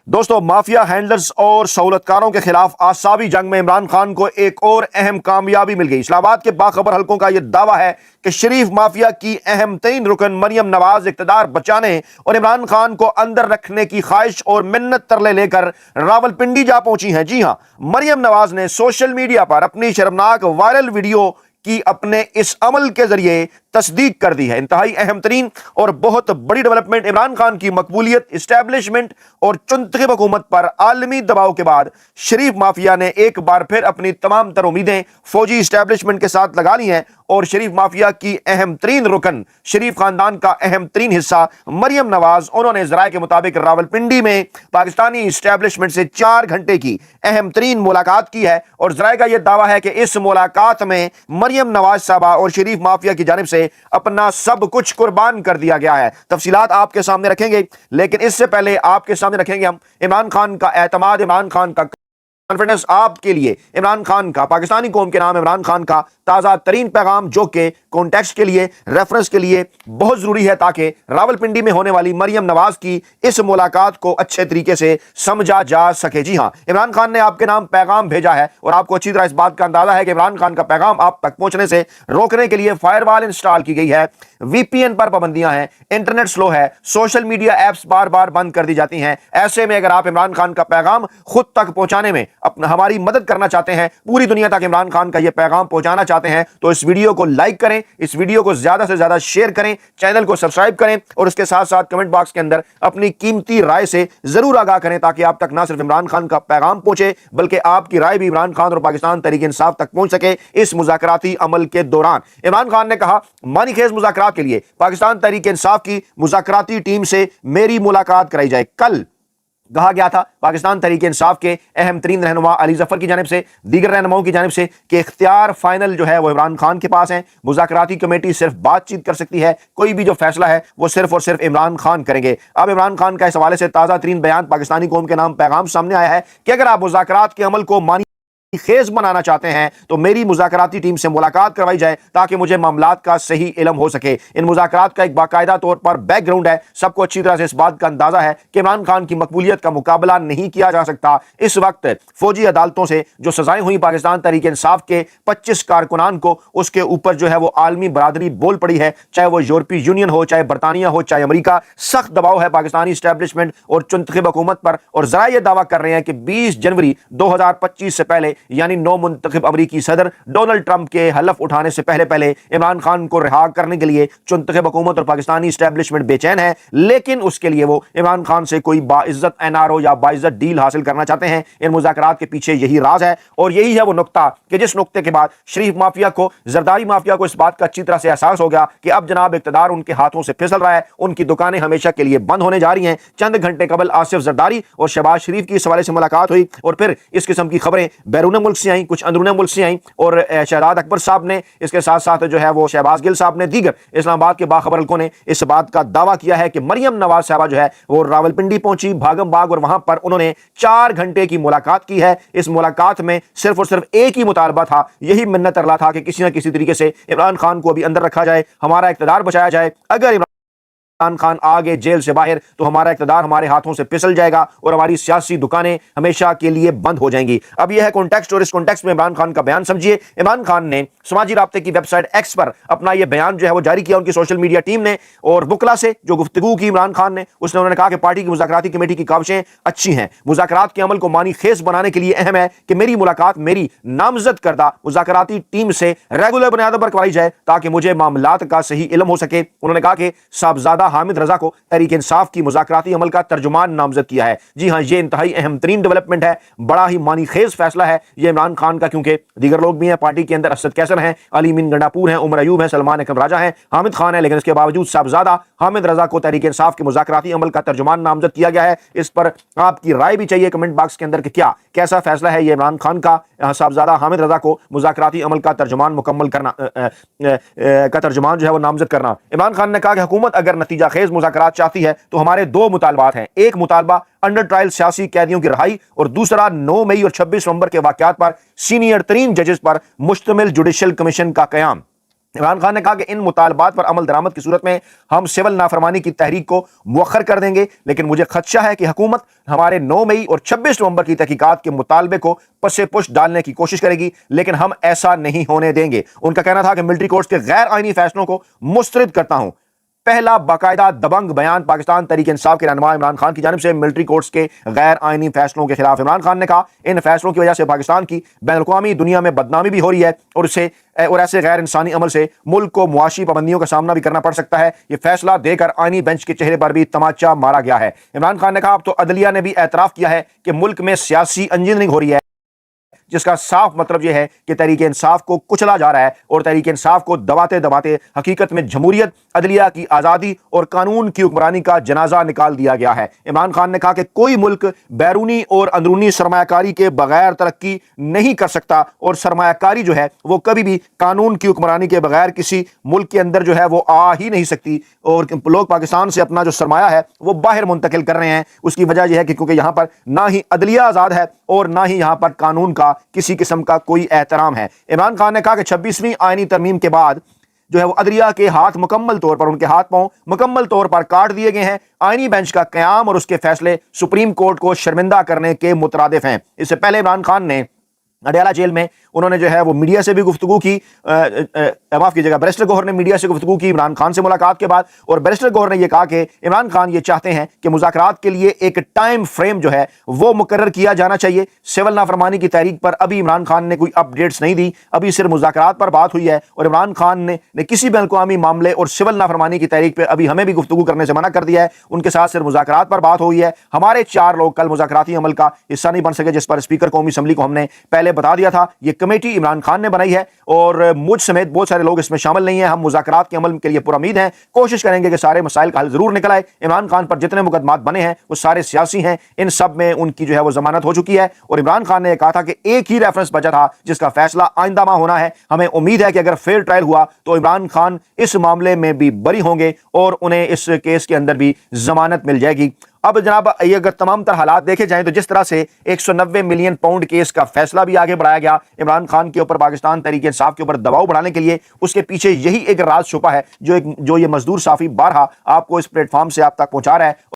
دوستو mafia handlers اور سہولتکاروں کے خلاف اعصابی جنگ میں عمران خان کو ایک اور اہم کامیابی مل گئی۔ اسلام آباد کے باخبر حلقوں کا یہ دعویٰ ہے کہ شریف مافیا کی اہم ترین رکن مریم نواز اقتدار بچانے اور عمران خان کو اندر رکھنے کی خواہش اور منت ترلے لے کر راولپنڈی جا پہنچی ہیں۔ جی ہاں، مریم نواز نے سوشل میڈیا پر اپنی شرمناک وائرل ویڈیو کی اپنے اس عمل کے ذریعے تصدیق کر دی ہے۔ انتہائی اہم ترین اور بہت بڑی ڈیولپمنٹ، عمران خان کی مقبولیت، اسٹیبلشمنٹ اور چنتخب حکومت پر عالمی دباؤ کے بعد شریف مافیا نے ایک بار پھر اپنی تمام تر امیدیں فوجی اسٹیبلشمنٹ کے ساتھ لگا لی ہیں اور شریف مافیا کی اہم ترین رکن، شریف خاندان کا اہم ترین حصہ مریم نواز، انہوں نے ذرائع کے مطابق راولپنڈی میں پاکستانی اسٹیبلشمنٹ سے 4 گھنٹے کی اہم ترین ملاقات کی ہے اور ذرائع کا یہ دعویٰ ہے کہ اس ملاقات میں مریم نواز صاحبہ اور شریف مافیا کی جانب سے اپنا سب کچھ قربان کر دیا گیا ہے۔ تفصیلات آپ کے سامنے رکھیں گے، لیکن اس سے پہلے آپ کے سامنے رکھیں گے ہم عمران خان کا اعتماد، عمران خان کا کانفیڈنس، آپ کے لیے عمران خان کا، پاکستانی قوم کے نام عمران خان کا تازہ ترین پیغام، جو کہ کانٹیکسٹ کے لیے، ریفرنس کے لیے بہت ضروری ہے تاکہ راولپنڈی میں ہونے والی مریم نواز کی اس ملاقات کو اچھے طریقے سے سمجھا جا سکے۔ جی ہاں، عمران خان نے آپ کے نام پیغام بھیجا ہے اور آپ کو اچھی طرح اس بات کا اندازہ ہے کہ عمران خان کا پیغام آپ تک پہنچنے سے روکنے کے لیے فائر وال انسٹال کی گئی ہے، وی پی این پر پابندیاں ہیں، انٹرنیٹ سلو ہے، سوشل میڈیا ایپس بار بار بند کر دی جاتی ہیں۔ ایسے میں اگر آپ عمران خان کا پیغام خود تک پہنچانے میں ہماری مدد کرنا چاہتے ہیں، پوری دنیا تک عمران خان کا یہ پیغام پہنچانا چاہتے ہیں، تو اس ویڈیو کو لائک کریں، اس ویڈیو کو زیادہ سے زیادہ شیئر کریں، چینل کو سبسکرائب کریں اور اس کے ساتھ ساتھ کمنٹ باکس کے اندر اپنی قیمتی رائے سے ضرور آگاہ کریں تاکہ آپ تک نہ صرف عمران خان کا پیغام پہنچے بلکہ آپ کی رائے بھی عمران خان اور پاکستان تحریک انصاف تک پہنچ سکے۔ اس مذاکراتی عمل کے دوران عمران خان نے کہا، معنی خیز مذاکرات کے لیے پاکستان تحریک انصاف کی مذاکراتی ٹیم سے میری ملاقات کرائی جائے۔ کل کہا گیا تھا پاکستان تحریک انصاف کے اہم ترین رہنما علی ظفر کی جانب سے، دیگر رہنماؤں کی جانب سے، کہ اختیار فائنل جو ہے وہ عمران خان کے پاس ہے، مذاکراتی کمیٹی صرف بات چیت کر سکتی ہے، کوئی بھی جو فیصلہ ہے وہ صرف اور صرف عمران خان کریں گے۔ اب عمران خان کا اس حوالے سے تازہ ترین بیان، پاکستانی قوم کے نام پیغام سامنے آیا ہے کہ اگر آپ مذاکرات کے عمل کو مانی خیز بنانا چاہتے ہیں تو میری مذاکراتی ٹیم سے ملاقات کروائی جائے تاکہ مجھے معاملات کا صحیح علم ہو سکے۔ ان مذاکرات کا ایک باقاعدہ طور پر بیک گراؤنڈ ہے، سب کو اچھی طرح سے اس بات کا اندازہ ہے کہ عمران خان کی مقبولیت کا مقابلہ نہیں کیا جا سکتا۔ اس وقت فوجی عدالتوں سے جو سزائیں ہوئی پاکستان تحریک انصاف کے 25 کارکنان کو، اس کے اوپر جو ہے وہ عالمی برادری بول پڑی ہے، چاہے وہ یورپی یونین ہو، چاہے برطانیہ ہو، چاہے امریکہ۔ سخت دباؤ ہے پاکستانی اسٹیبلشمنٹ اور چنتخب حکومت پر، اور ذرائع یہ دعویٰ کر رہے ہیں کہ 20 جنوری 2025 سے پہلے، یعنی نو منتخب امریکی صدر ڈونلڈ ٹرمپ کے حلف اٹھانے سے پہلے عمران خان کو رہا کرنے کے لیے چنتخب حکومت اور پاکستانی اسٹیبلشمنٹ بے چین ہے، لیکن اس کے لیے وہ عمران خان سے کوئی باعزت این آر او یا باعزت ڈیل حاصل کرنا چاہتے ہیں۔ ان مذاکرات کے پیچھے یہی راز ہے اور یہی ہے وہ نقطہ کہ جس نقطے کے بعد شریف مافیا کو، زرداری مافیا کو اس بات کا اچھی طرح سے احساس ہو گیا کہ اب جناب اقتدار ان کے ہاتھوں سے پھسل رہا ہے، ان کی دکانیں ہمیشہ کے لیے بند ہونے جا رہی ہیں۔ چند گھنٹے قبل آصف زرداری اور شہباز شریف کی اس حوالے سے ملاقات ہوئی اور پھر اس قسم کی خبریں بیرون ملک سے آئیں، کچھ اندرون ملک سے آئیں، اور شہزاد اکبر صاحب نے، اس کے ساتھ ساتھ جو ہے وہ شہباز گل صاحب نے، دیگر اسلام آباد کے باخبر حلقوں نے اس بات کا دعویٰ کیا ہے کہ مریم نواز صاحبہ جو ہے وہ راولپنڈی پہنچی، بھاگم باغ، اور وہاں پر انہوں نے 4 گھنٹے کی ملاقات کی ہے۔ اس ملاقات میں صرف اور صرف ایک ہی مطالبہ تھا، یہی منت ارلا تھا کہ کسی نہ کسی طریقے سے عمران خان کو بھی اندر رکھا جائے، ہمارا اقتدار بچایا جائے۔ اگر عمران خان آگے جیل سے باہر تو ہمارا اقتدار ہمارے ہاتھوں سے پھسل جائے گا اور ہماری سیاسی دکانیں ہمیشہ کے لیے بند ہو جائیں گی۔ اب یہ ہے کانٹیکسٹ، اور اس کانٹیکسٹ میں عمران خان کا بیان سمجھیے۔ عمران خان نے سماجی رابطے کی ویب سائٹ ایکس پر اپنا یہ بیان جو ہے وہ جاری کیا، ان کی سوشل میڈیا ٹیم نے، اور وکلا سے جو گفتگو کی عمران خان نے، اس نے انہوں نے کہا کہ پارٹی کی مذاکراتی کمیٹی کی کاوشیں اچھی ہیں، مذاکرات کے عمل کو معنی خیز بنانے کے لیے اہم ہے کہ میری ملاقات میری نامزد کردہ مذاکراتی ٹیم سے ریگولر بنیادوں پر کروائی جائے تاکہ مجھے معاملات کا صحیح علم ہو سکے۔ انہوں نے کہا کہ صاحبزادہ حامد رضا کو تحریک انصاف کی مذاکراتی عمل کا ترجمان نامزد کیا ہے۔ جی ہاں، یہ انتہائی اہم ترین ڈیولپمنٹ ہے، بڑا ہی معنی خیز فیصلہ ہے یہ عمران خان کا، کیونکہ دیگر لوگ بھی ہیں پارٹی کے اندر، اسد کیسر ہیں، علی مین گنڈاپور ہیں، عمر ایوب ہیں، سلمان اکرم راجہ ہیں، حامد خان ہیں، لیکن اس کے باوجود صاحبزادہ حامد رضا کو تحریک انصاف کے مذاکراتی عمل کا ترجمان نامزد کیا گیا ہے۔ اس پر آپ کی رائے بھی چاہیے کمنٹ باکس کے اندر کہ کیسا فیصلہ ہے یہ عمران خان کا، صاحبزادہ حامد رضا کو مذاکراتی عمل کا ترجمان مکمل کرنا، کا ترجمان جو ہے وہ نامزد کرنا۔ عمران خان نے کہا کہ حکومت اگر نتیجہ خیز مذاکرات چاہتی ہے تو ہمارے 2 مطالبات ہیں، ایک مطالبہ انڈر ٹرائل سیاسی قیدیوں کی رہائی، اور دوسرا 9 مئی اور 26 نومبر کے واقعات پر سینئر ترین ججز پر مشتمل جوڈیشل کمیشن کا قیام۔ عمران خان نے کہا کہ ان مطالبات پر عمل درآمد کی صورت میں ہم سول نافرمانی کی تحریک کو مؤخر کر دیں گے، لیکن مجھے خدشہ ہے کہ حکومت ہمارے 9 مئی اور 26 نومبر کی تحقیقات کے مطالبے کو پس پش ڈالنے کی کوشش کرے گی، لیکن ہم ایسا نہیں ہونے دیں گے۔ ان کا کہنا تھا کہ ملٹری کورٹس کے غیر آئینی فیصلوں کو مسترد کرتا ہوں۔ پہلا باقاعدہ دبنگ بیان پاکستان تحریک انصاف کے رہنما عمران خان کی جانب سے ملٹری کورٹس کے غیر آئینی فیصلوں کے خلاف۔ عمران خان نے کہا ان فیصلوں کی وجہ سے پاکستان کی بین الاقوامی دنیا میں بدنامی بھی ہو رہی ہے اور ایسے غیر انسانی عمل سے ملک کو معاشی پابندیوں کا سامنا بھی کرنا پڑ سکتا ہے۔ یہ فیصلہ دے کر آئینی بینچ کے چہرے پر بھی تماچا مارا گیا ہے۔ عمران خان نے کہا اب تو عدلیہ نے بھی اعتراف کیا ہے کہ ملک میں سیاسی انجینئرنگ ہو رہی ہے، جس کا صاف مطلب یہ ہے کہ تحریک انصاف کو کچلا جا رہا ہے اور تحریک انصاف کو دباتے دباتے حقیقت میں جمہوریت، عدلیہ کی آزادی اور قانون کی حکمرانی کا جنازہ نکال دیا گیا ہے۔ عمران خان نے کہا کہ کوئی ملک بیرونی اور اندرونی سرمایہ کاری کے بغیر ترقی نہیں کر سکتا، اور سرمایہ کاری جو ہے وہ کبھی بھی قانون کی حکمرانی کے بغیر کسی ملک کے اندر جو ہے وہ آ ہی نہیں سکتی، اور لوگ پاکستان سے اپنا جو سرمایہ ہے وہ باہر منتقل کر رہے ہیں۔ اس کی وجہ یہ ہے کہ کیونکہ یہاں پر نہ ہی عدلیہ آزاد ہے اور نہ ہی یہاں پر قانون کا کسی قسم کا کوئی احترام ہے۔ عمران خان نے کہا کہ 26ویں آئینی ترمیم کے بعد جو ہے وہ عدلیہ کے ہاتھ مکمل طور پر، ان کے ہاتھ پاؤں مکمل طور پر کاٹ دیے گئے ہیں۔ آئینی بینچ کا قیام اور اس کے فیصلے سپریم کورٹ کو شرمندہ کرنے کے مترادف ہیں۔ اس سے پہلے عمران خان نے اڈیالہ جیل میں انہوں نے جو ہے وہ میڈیا سے بھی گفتگو کی، معاف کیجیے گا، بیرسٹر گوہر نے میڈیا سے گفتگو کی عمران خان سے ملاقات کے بعد، اور بیرسٹر گوہر نے یہ کہا کہ عمران خان یہ چاہتے ہیں کہ مذاکرات کے لیے ایک ٹائم فریم جو ہے وہ مقرر کیا جانا چاہیے۔ سول نافرمانی کی تحریک پر ابھی عمران خان نے کوئی اپ ڈیٹس نہیں دی، ابھی صرف مذاکرات پر بات ہوئی ہے، اور عمران خان نے کسی بین الاقوامی معاملے اور سول نافرمانی کی تحریک پہ ابھی ہمیں بھی گفتگو کرنے سے منع کر دیا ہے۔ ان کے ساتھ صرف مذاکرات پر بات ہوئی ہے۔ ہمارے 4 لوگ کل مذاکراتی عمل کا حصہ نہیں بن سکے، جس پر اسپیکر قومی اسمبلی کو ہم نے پہلے بتا دیا تھا۔ یہ کمیٹی عمران خان نے بنائی ہے اور مجھ سمیت بہت سارے لوگ اس میں شامل نہیں ہیں۔ ہم مذاکرات کے عمل کے لیے پر امید ہیں، کوشش کریں گے کہ سارے مسائل کا حل ضرور نکل آئے۔ عمران خان پر جتنے مقدمات بنے ہیں وہ سارے سیاسی ہیں، ان سب میں ان کی جو ہے وہ ضمانت ہو چکی ہے، اور عمران خان نے کہا تھا کہ ایک ہی ریفرنس بچا تھا جس کا فیصلہ آئندہ ماہ ہونا ہے۔ ہمیں امید ہے کہ اگر فیئر ٹرائل ہوا تو عمران خان اس معاملے میں بھی بری ہوں گے اور انہیں اس کیس کے اندر بھی ضمانت مل جائے گی۔ اب جناب یہ اگر تمام تر حالات دیکھے جائیں تو جس طرح سے 190 ملین پاؤنڈ کیس کا فیصلہ بھی آگے بڑھایا گیا عمران خان کے اوپر، پاکستان تحریک انصاف کے اوپر دباؤ بڑھانے کے لیے، اس کے پیچھے یہی ایک راز چھپا ہے جو یہ مزدور صافی بارہا آپ کو اس پلیٹ فارم سے آپ تک پہنچا رہا ہے۔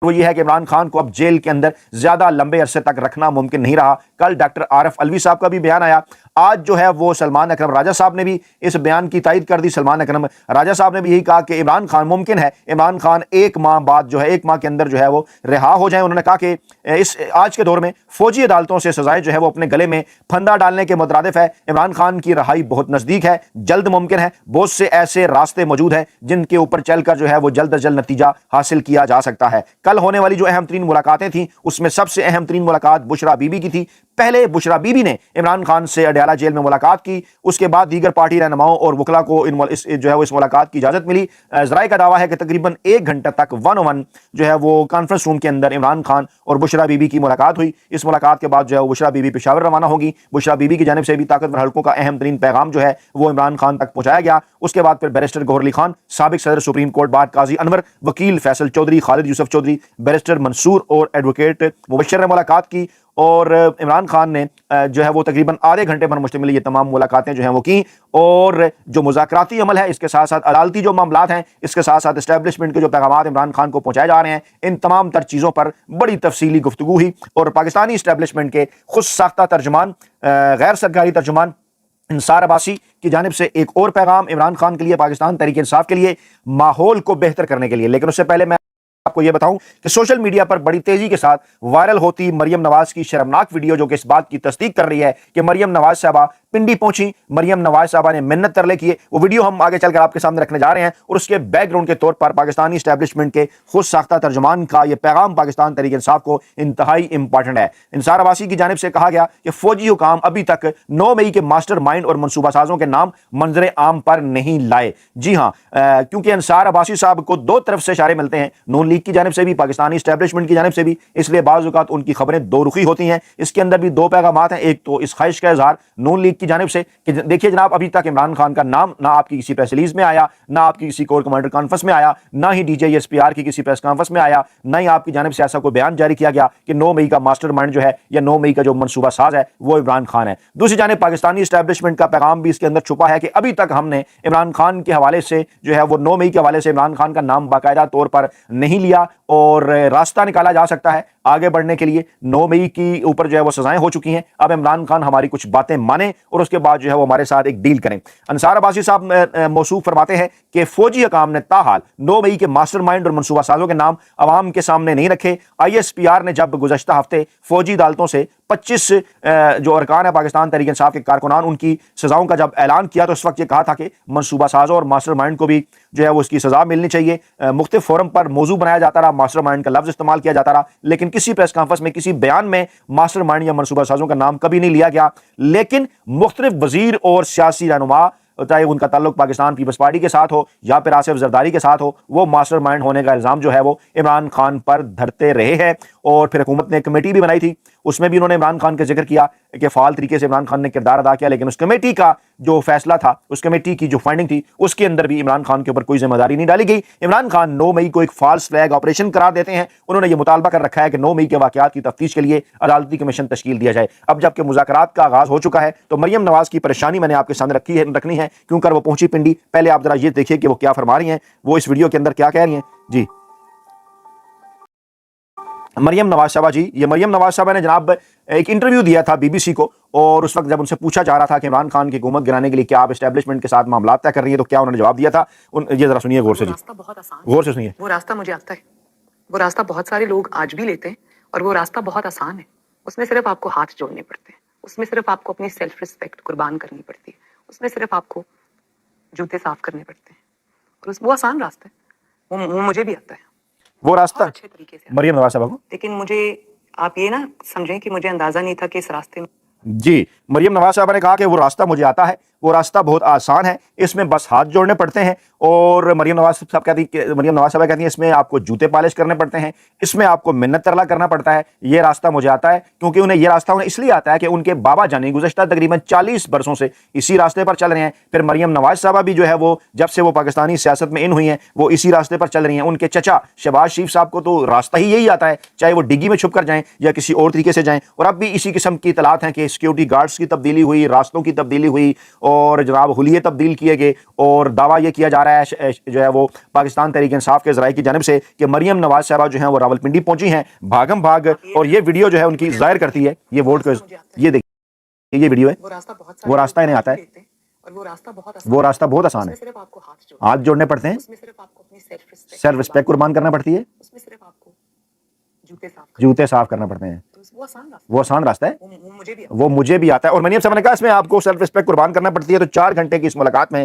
وہ یہ ہے کہ عمران خان کو اب جیل کے اندر زیادہ لمبے عرصے تک رکھنا ممکن نہیں رہا۔ کل ڈاکٹر عارف علوی صاحب کا بھی بیان آیا، آج جو ہے وہ سلمان اکرم راجہ صاحب نے بھی اس بیان کی تائید کر دی۔ سلمان اکرم راجہ صاحب نے بھی یہی کہا کہ عمران خان ممکن ہے عمران خان 1 ماہ بعد جو ہے 1 ماہ کے اندر جو ہے وہ رہا ہو جائیں۔ انہوں نے کہا کہ اس آج کے دور میں فوجی عدالتوں سے سزائیں جو ہے وہ اپنے گلے میں پھندا ڈالنے کے مترادف ہے۔ عمران خان کی رہائی بہت نزدیک ہے، جلد ممکن ہے۔ بہت سے ایسے راستے موجود ہیں جن کے اوپر چل کر جو ہے وہ جلد از جلد نتیجہ حاصل کیا جا سکتا ہے۔ کل ہونے والی جو اہم ترین ملاقاتیں تھیں اس میں سب سے اہم ترین ملاقات بشرا بی بی کی تھی۔ پہلے بشرا بی بی نے عمران خان سے اڈیالہ جیل میں ملاقات کی، اس کے بعد دیگر پارٹی رہنماؤں اور وکلا کو جو ہے وہ اس ملاقات کی اجازت ملی۔ ذرائع کا دعویٰ ہے کہ تقریباً 1 گھنٹہ تک 1-on-1 جو ہے وہ کانفرنس روم کے اندر عمران خان اور بشرا بی بی کی ملاقات ہوئی۔ اس ملاقات کے بعد جو ہے وہ بشرا بی بی پشاور روانہ ہوگی۔ بشرا بی بی کی جانب سے بھی طاقتور حلقوں کا اہم ترین پیغام جو ہے وہ عمران خان تک پہنچایا گیا۔ اس کے بعد پھر بیرسٹر گوہر علی خان، سابق صدر سپریم کورٹ بار قاضی انور، وکیل فیصل چودھری، خالد یوسف چودھری، بیرسٹر منصور اور ایڈوکیٹ مبشر نے ملاقات کی، اور عمران خان نے جو ہے وہ تقریباً آدھے گھنٹے پر مشتمل یہ تمام ملاقاتیں جو ہیں وہ کی، اور جو مذاکراتی عمل ہے اس کے ساتھ ساتھ عدالتی جو معاملات ہیں اس کے ساتھ ساتھ اسٹیبلشمنٹ کے جو پیغامات عمران خان کو پہنچائے جا رہے ہیں، ان تمام تر چیزوں پر بڑی تفصیلی گفتگو ہوئی، اور پاکستانی اسٹیبلشمنٹ کے خود ساختہ ترجمان، غیر سرکاری ترجمان انصار عباسی کی جانب سے ایک اور پیغام عمران خان کے لیے، پاکستان تحریک انصاف کے لیے، ماحول کو بہتر کرنے کے لیے۔ لیکن اس سے پہلے میں آپ کو یہ بتاؤں کہ سوشل میڈیا پر بڑی تیزی کے ساتھ وائرل ہوتی مریم نواز کی شرمناک ویڈیو جو کہ اس بات کی تصدیق کر رہی ہے کہ مریم نواز صاحبہ پنڈی پہنچی، مریم نواز صاحبہ نے منت ترلے کیے، وہ ویڈیو ہم آگے چل کر آپ کے سامنے رکھنے جا رہے ہیں، اور اس کے بیک گراؤنڈ کے طور پر پاکستانی اسٹیبلشمنٹ کے خود ساختہ ترجمان کا یہ پیغام پاکستان تحریک انصاف کو انتہائی امپورٹنٹ ہے۔ انصار عباسی کی جانب سے کہا گیا کہ فوجی حکام ابھی تک 9 مئی کے ماسٹر مائنڈ اور منصوبہ سازوں کے نام منظر عام پر نہیں لائے۔ جی ہاں، کیونکہ انصار عباسی صاحب کو 2 طرف سے اشارے ملتے ہیں، نون لیگ کی جانب سے بھی, پاکستانی اسٹیبلشمنٹ کی جانب سے بھی, اس لیے بعض اوقات ان کی خبریں دو رخی ہوتی ہیں. اس کے اندر بھی دو پیغامات ہیں. ایک تو اس خواہش کا اظہار نون لیگ کی جانب سے کہ دیکھیے جناب, ابھی تک عمران خان کا نام نہ آپ کی کسی پریس ریلیز میں آیا, نہ آپ کی کسی کور کمانڈر کانفرنس میں آیا, نہ ہی D J S P R کی کسی پریس کانفرنس میں آیا, نہ ہی آپ کی جانب سے ایسا کوئی بیان جاری کیا گیا کہ 9 مئی کا ماسٹر مائنڈ جو ہے یا 9 مئی کا جو منصوبہ ساز ہے وہ عمران خان ہے. دوسری جانب پاکستانی اسٹیبلشمنٹ کا پیغام بھی اس کے اندر چھپا ہے کہ ابھی تک ہم نے عمران خان کے حوالے سے جو ہے وہ 9 مئی کے حوالے سے عمران خان کا نام باقاعدہ طور پر نہیں لیا, اور راستہ نکالا جا سکتا ہے آگے بڑھنے کے لیے. 9 مئی کی اوپر جو ہے وہ سزائیں ہو چکی ہیں, اب عمران خان ہماری کچھ باتیں مانیں اور اس کے بعد جو ہے وہ ہمارے ساتھ ایک ڈیل کریں. انصار عباسی صاحب موصوف فرماتے ہیں کہ فوجی حکام نے تاحال 9 مئی کے ماسٹر مائنڈ اور منصوبہ سازوں کے نام عوام کے سامنے نہیں رکھے. آئی ایس پی آر نے جب گزشتہ ہفتے فوجی عدالتوں سے 25 جو ارکان ہے پاکستان تحریک انصاف کے کارکنان, ان کی سزاؤں کا جب اعلان کیا تو اس وقت یہ کہا تھا کہ منصوبہ سازوں اور ماسٹر مائنڈ کو بھی جو ہے وہ اس کی سزا ملنی چاہیے. مختلف فورم پر موضوع بنایا جاتا رہا, ماسٹر مائنڈ کا لفظ استعمال کیا جاتا رہا, لیکن کسی پریس کانفرنس میں کسی بیان میں ماسٹر مائنڈ یا منصوبہ سازوں کا نام کبھی نہیں لیا گیا. لیکن مختلف وزیر اور سیاسی رہنما, چاہے ان کا تعلق پاکستان پیپلز پارٹی کے ساتھ ہو یا پھر آصف زرداری کے ساتھ ہو, وہ ماسٹر مائنڈ ہونے کا الزام جو ہے وہ عمران خان پر دھرتے رہے ہیں. اور پھر حکومت نے کمیٹی بھی بنائی تھی, اس میں بھی انہوں نے عمران خان کا ذکر کیا کہ فعال طریقے سے عمران خان نے کردار ادا کیا, لیکن اس کمیٹی کا جو فیصلہ تھا, اس کمیٹی کی جو فائنڈنگ تھی, اس کے اندر بھی عمران خان کے اوپر کوئی ذمہ داری نہیں ڈالی گئی. عمران خان 9 مئی کو ایک فالس فلیگ آپریشن قرار دیتے ہیں. انہوں نے یہ مطالبہ کر رکھا ہے کہ 9 مئی کے واقعات کی تفتیش کے لیے عدالتی کمیشن تشکیل دیا جائے. اب جبکہ مذاکرات کا آغاز ہو چکا ہے تو مریم نواز کی پریشانی میں نے آپ کے سامنے رکھنی ہے, کیوں کر وہ پہنچی پنڈی. پہلے آپ ذرا یہ دیکھیے کہ وہ کیا فرما رہی ہیں, وہ اس ویڈیو کے اندر کیا کہہ رہی ہیں. جی مریم نواز صاحبہ, جی یہ مریم نواز صاحبہ نے جناب ایک انٹرویو دیا تھا بی بی سی کو, اور اس وقت جب ان سے پوچھا جا رہا تھا کہ عمران خان کی حکومت گرانے کے لیے کیا آپ اسٹیبلشمنٹ کے ساتھ معاملات طے کر رہی ہیں, تو کیا انہوں نے جواب دیا تھا. یہ ذرا سنیے غور سے, جی غور سے سنیے. وہ راستہ مجھے آتا ہے, وہ راستہ بہت سارے لوگ آج بھی لیتے ہیں, اور وہ راستہ بہت آسان ہے. اس میں صرف آپ کو ہاتھ جوڑنے پڑتے ہیں, اس میں صرف آپ کو اپنی سیلف رسپیکٹ قربان کرنی پڑتی ہے, اس میں صرف آپ کو جوتے صاف کرنے پڑتے ہیں, اور وہ آسان راستہ ہے, وہ مجھے بھی آتا ہے وہ راستہ اچھے طریقے سے. مریم نواز صاحبہ کو, لیکن مجھے آپ یہ نہ سمجھیں کہ مجھے اندازہ نہیں تھا کہ اس راستے میں. جی مریم نواز صاحبہ نے کہا کہ وہ راستہ مجھے آتا ہے, وہ راستہ بہت آسان ہے, اس میں بس ہاتھ جوڑنے پڑتے ہیں. اور مریم نواز صاحبہ کہتی ہیں اس میں آپ کو جوتے پالش کرنے پڑتے ہیں, اس میں آپ کو منت ترلا کرنا پڑتا ہے. یہ راستہ مجھے آتا ہے کیونکہ انہیں یہ راستہ اس لیے آتا ہے کہ ان کے بابا جانی گزشتہ تقریباً 40 برسوں سے اسی راستے پر چل رہے ہیں. پھر مریم نواز صاحبہ بھی جو ہے وہ جب سے وہ پاکستانی سیاست میں ان ہوئی ہیں وہ اسی راستے پر چل رہی ہیں. ان کے چچا شہباز شریف صاحب کو تو راستہ ہی یہی آتا ہے, چاہے وہ ڈگی میں چھپ کر جائیں یا کسی اور طریقے سے جائیں. اور اب بھی اسی قسم کی اطلاعات ہیں کہ سیکیورٹی گارڈز کی تبدیلی ہوئی, راستوں کی تبدیلی ہوئی, اور جناب حلیے تبدیل کیے گئے. اور دعویٰ یہ کیا جا رہا ہے جو ہے وہ پاکستان تحریک انصاف کے ذرائع کی جانب سے کہ مریم نواز صاحبہ جو ہیں وہ راولپنڈی پہنچی ہیں بھاگم بھاگ, اور یہ ویڈیو جو ہے ان کی ظاہر کرتی ہے یہ ووٹ کو. یہ دیکھیے یہ ویڈیو ہے, وہ راستہ انہیں آتا ہے, وہ راستہ بہت آسان ہے, ہاتھ جوڑنے پڑتے ہیں, سیلف رسپیکٹ قربان کرنا پڑتی ہے, جوتے صاف کرنا پڑتے ہیں. وہ آسان راستہ ہے, وہ مجھے بھی آتا ہے. اور مریم صاحب نے کہا اس میں آپ کو سیلف رسپیکٹ قربان کرنا پڑتی ہے. تو 4 گھنٹے کی اس ملاقات میں